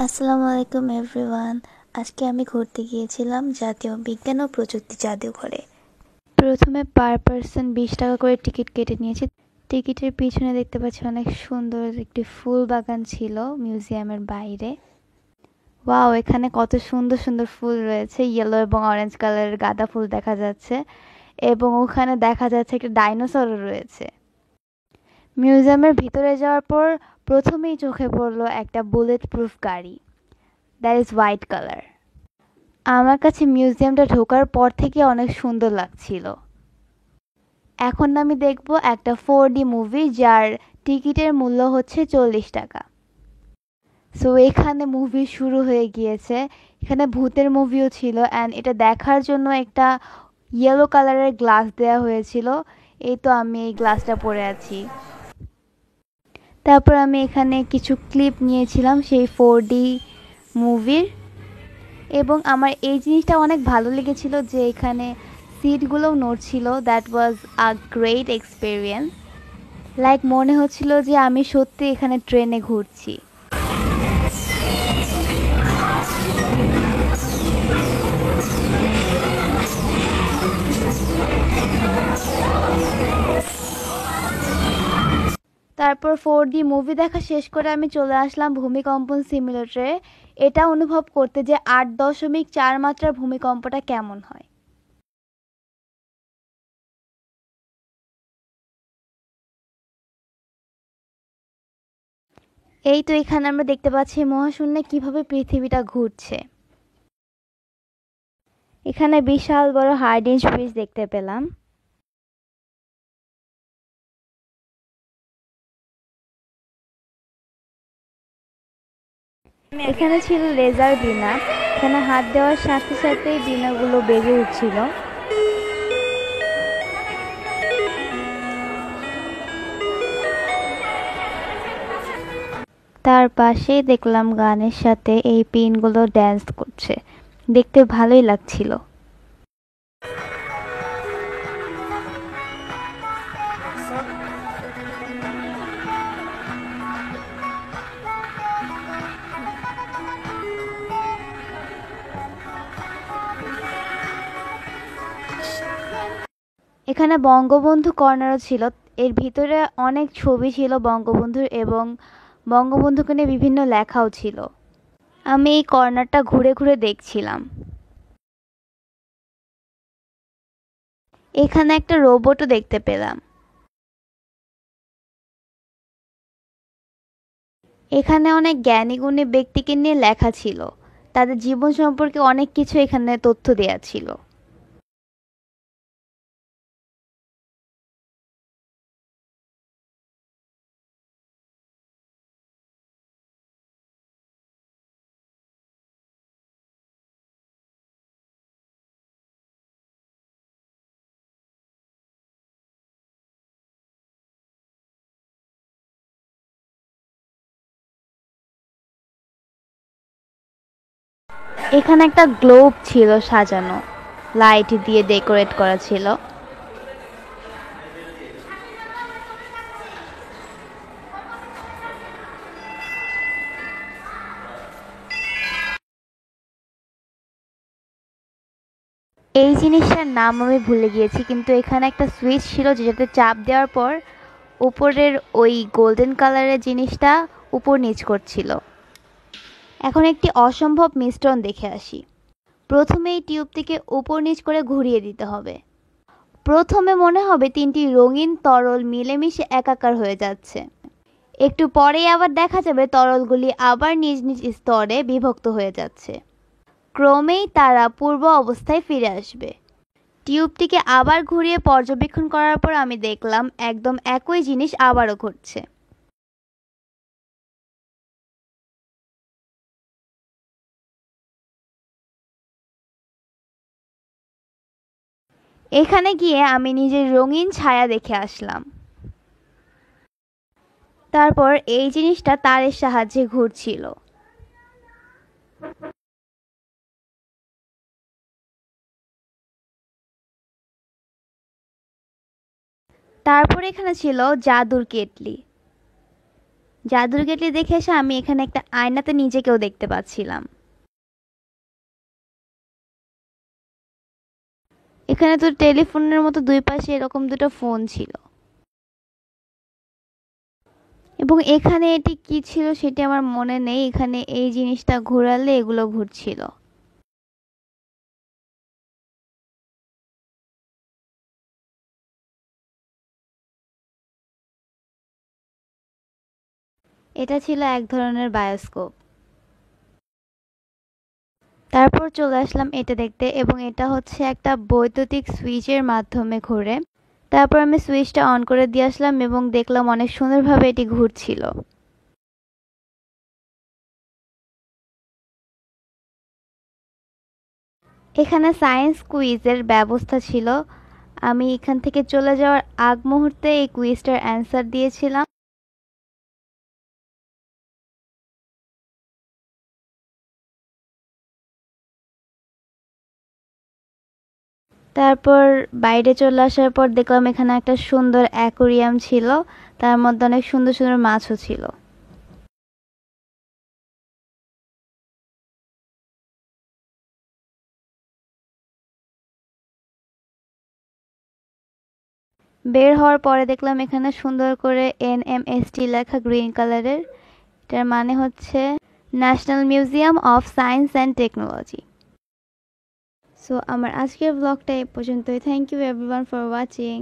আসসালামু আলাইকুম এভরিওয়ান। আজকে আমি ঘুরতে গিয়েছিলাম জাতীয় বিজ্ঞান ও প্রযুক্তি জাদুঘরে। প্রথমে পার পারসন 20 টাকা করে টিকিট কেটে নিয়েছি। টিকিটের পিছনে দেখতে পাচ্ছি অনেক সুন্দর একটি ফুল বাগান ছিল মিউজিয়ামের বাইরে। ওয়াও, এখানে কত সুন্দর সুন্দর ফুল রয়েছে, ইয়েলো এবং অরেঞ্জ কালারের গাঁদা ফুল দেখা যাচ্ছে এবং ওখানে দেখা যাচ্ছে একটা ডাইনোসরও রয়েছে। মিউজিয়ামের ভিতরে যাওয়ার পর প্রথমেই চোখে পড়লো একটা বুলেট প্রুফ গাড়ি, দ্যাট ইজ হোয়াইট কালার। আমার কাছে মিউজিয়ামটা ঢোকার পর থেকে অনেক সুন্দর লাগছিল। এখন আমি দেখব একটা 4D মুভি, যার টিকিটের মূল্য হচ্ছে 40 টাকা। সো এখানে মুভি শুরু হয়ে গিয়েছে। এখানে ভূতের মুভিও ছিল অ্যান্ড এটা দেখার জন্য একটা ইয়েলো কালারের গ্লাস দেওয়া হয়েছিল। এই তো আমি এই গ্লাসটা পরে আছি। তারপর আমি এখানে কিছু ক্লিপ নিয়েছিলাম সেই 4D মুভির। এবং আমার এই জিনিসটা অনেক ভালো লেগেছিল যে এখানে সিটগুলোও নড়ছিল। That was a great experience. Like মনে হচ্ছিল যে আমি সত্যি এখানে ট্রেনে ঘুরছি। তারপর 4D মুভি দেখা শেষ করে আমি চলে আসলাম ভূমিকম্পন সিমুলেটরে, এটা অনুভব করতে যে 8.4 মাত্রার ভূমিকম্পটা কেমন হয়। এই তো এখানে আমরা দেখতে পাচ্ছি মহাশূন্যে কিভাবে পৃথিবীটা ঘুরছে। এখানে বিশাল বড় হার্ডিঞ্জ ব্রিজ দেখতে পেলাম। এখানে ছিল লেজার বিনা। এখানে হাত দেওয়ার সাথে সাথেই বিনাগুলো বেজে উঠছিল। তার পাশেই দেখলাম গানের সাথে এই পিনগুলো ড্যান্স করছে, দেখতে ভালোই লাগছিল। এখানে বঙ্গবন্ধু কর্নারও ছিল। এর ভিতরে অনেক ছবি ছিল বঙ্গবন্ধুর এবং বঙ্গবন্ধুকে নিয়ে বিভিন্ন লেখাও ছিল। আমি এই কর্নারটা ঘুরে ঘুরে দেখছিলাম। এখানে একটা রোবটও দেখতে পেলাম। এখানে অনেক জ্ঞানী গুণী ব্যক্তিকে নিয়ে লেখা ছিল, তাদের জীবন সম্পর্কে অনেক কিছু এখানে তথ্য দেয়া ছিল। এখানে একটা গ্লোব ছিল সাজানো, লাইট দিয়ে ডেকোরেট করা ছিল। এই জিনিসটার নাম আমি ভুলে গিয়েছি, কিন্তু এখানে একটা সুইচ ছিল যেটাতে চাপ দেওয়ার পর উপরের ওই গোল্ডেন কালারের জিনিসটা উপর নিচ করছিল। এখন একটি অসম্ভব মিশ্রণ দেখে আসি। প্রথমে এই টিউবটিকে উপর নিচ করে ঘুরিয়ে দিতে হবে। প্রথমে মনে হবে তিনটি রঙিন তরল মিলেমিশে একাকার হয়ে যাচ্ছে। একটু পরেই আবার দেখা যাবে তরলগুলি আবার নিজ নিজ স্তরে বিভক্ত হয়ে যাচ্ছে। ক্রমেই তারা পূর্ব অবস্থায় ফিরে আসবে। টিউবটিকে আবার ঘুরিয়ে পর্যবেক্ষণ করার পর আমি দেখলাম একদম একই জিনিস আবারও ঘটছে। এখানে গিয়ে আমি নিজের রঙিন ছায়া দেখে আসলাম। তারপর এই জিনিসটা তারের সাহায্যে ঘুরছিল। তারপর এখানে ছিল জাদুর কেটলি, জাদুর কেটলি দেখে এসে আমি এখানে একটা আয়নাতে নিজেকেও দেখতে পাচ্ছিলাম। এখানে তো টেলিফোনের মতো দুই পাশে এরকম দুটো ফোন ছিল, এবং এখানে এটি কি ছিল সেটি আমার মনে নেই। এখানে এই জিনিসটা ঘোরালে এগুলো ঘুরছিল। এটা ছিল এক ধরনের বায়োস্কোপ। তারপর চলে আসলাম এটা দেখতে, এবং এটা হচ্ছে একটা বৈদ্যুতিক সুইচের মাধ্যমে ঘোরে। তারপর আমি সুইচটা অন করে দিয়ে আসলাম এবং দেখলাম অনেক সুন্দরভাবে এটি ঘুরছিল। এখানে সায়েন্স কুইজের ব্যবস্থা ছিল। আমি এখান থেকে চলে যাওয়ার আগ মুহূর্তে এই কুইজটার অ্যান্সার দিয়েছিলাম। তারপর বাইরে চলে আসার পর দেখলাম এখানে একটা সুন্দর অ্যাকোরিয়াম ছিল, তার মধ্যে অনেক সুন্দর সুন্দর মাছও ছিল। বের হওয়ার পরে দেখলাম এখানে সুন্দর করে NMST লেখা গ্রিন কালারের। এটার মানে হচ্ছে national museum of science and technology. So আমার আজকের ব্লগটা এই পর্যন্তই। Thank you everyone for watching.